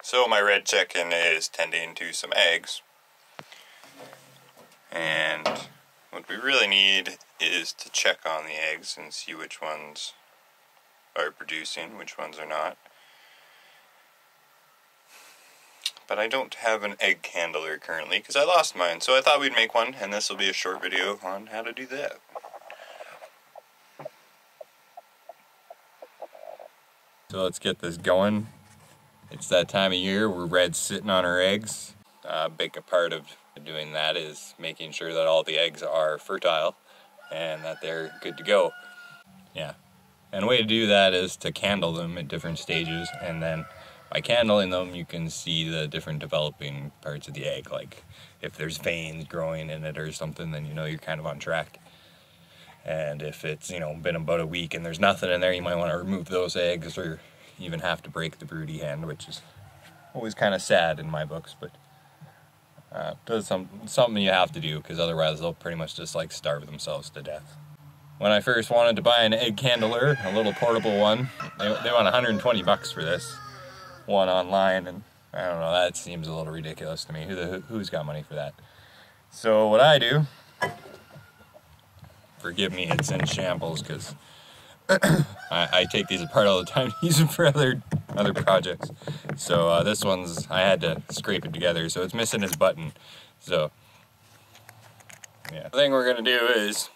So my red chicken is tending to some eggs, and what we really need is to check on the eggs and see which ones are producing, which ones are not. But I don't have an egg handler currently because I lost mine, so I thought we'd make one, and this will be a short video on how to do that. So let's get this going. It's that time of year where red's sitting on her eggs. A big part of doing that is making sure that all the eggs are fertile and that they're good to go. Yeah. And a way to do that is to candle them at different stages, and then by candling them you can see the different developing parts of the egg. Like if there's veins growing in it or something, then you know you're kind of on track. And if it's, you know, been about a week and there's nothing in there, you might want to remove those eggs or even have to break the broody hen, which is always kind of sad in my books, but that's something you have to do, because otherwise they'll pretty much just like starve themselves to death. When I first wanted to buy an egg candler, a little portable one, they want 120 bucks for this one online, and I don't know, that seems a little ridiculous to me. Who's got money for that? So what I do, forgive me, it's in shambles because I take these apart all the time to use them for other projects. So this one's, I had to scrape it together, so it's missing its button. So yeah, the thing we're gonna do is,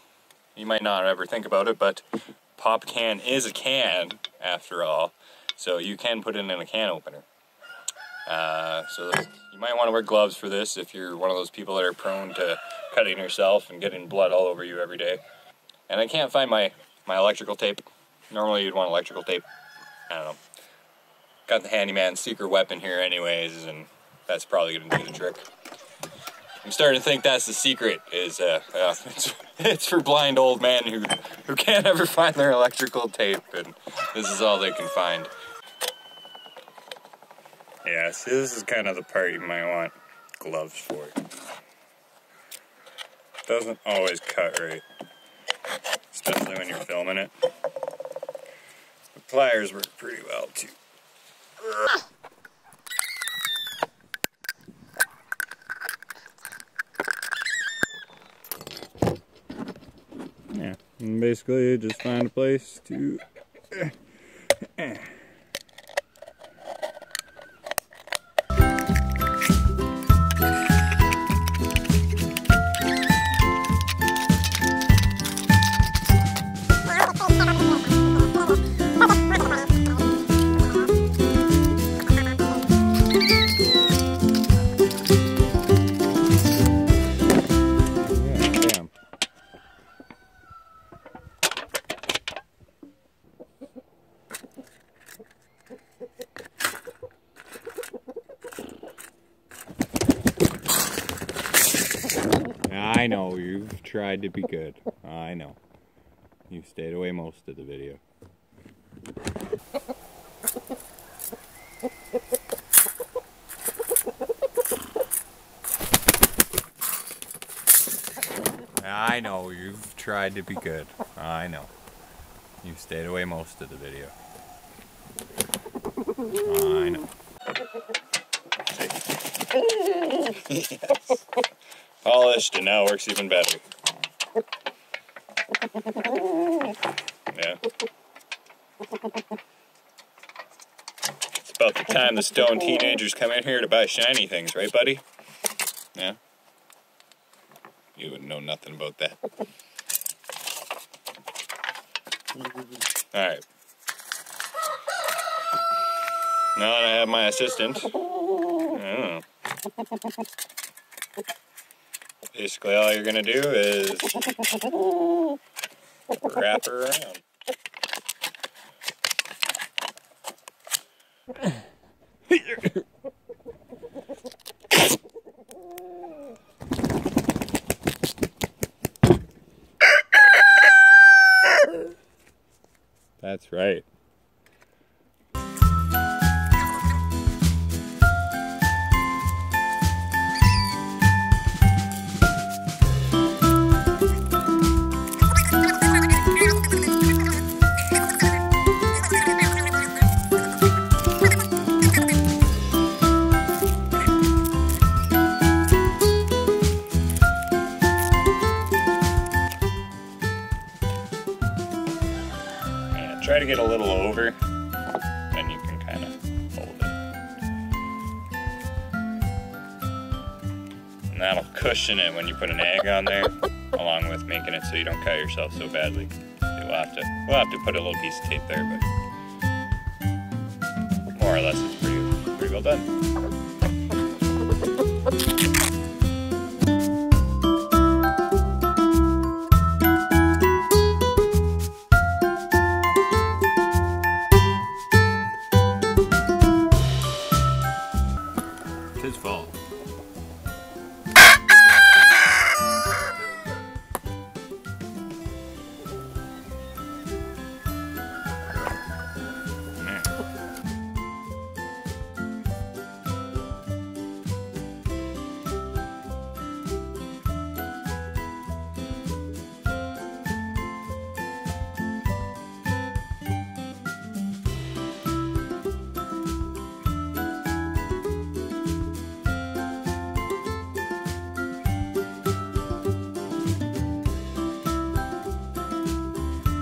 you might not ever think about it, but popcan is a can after all, so you can put it in a can opener. So you might want to wear gloves for this if you're one of those people that are prone to cutting yourself and getting blood all over you every day. And I can't find my electrical tape. Normally you'd want electrical tape. I don't know. Got the handyman's secret weapon here anyways, and that's probably going to do the trick. I'm starting to think that's the secret, is it's for blind old men who can't ever find their electrical tape, and this is all they can find. Yeah, see, this is kind of the part you might want gloves for. Doesn't always cut right, especially when you're filming it. The pliers work pretty well too. Yeah, and basically just find a place to I know, you've tried to be good. I know. You've stayed away most of the video. I know, you've tried to be good. I know. You've stayed away most of the video. I know. Yes. Polished, and now works even better. Yeah. It's about the time the stone teenagers come in here to buy shiny things, right, buddy? Yeah? You wouldn't know nothing about that. Alright. Now that I have my assistant, basically all you're going to do is wrap her around. That's right. And that'll cushion it when you put an egg on there, along with making it so you don't cut yourself so badly. We'll have to put a little piece of tape there, but more or less it's pretty well done. It's fall.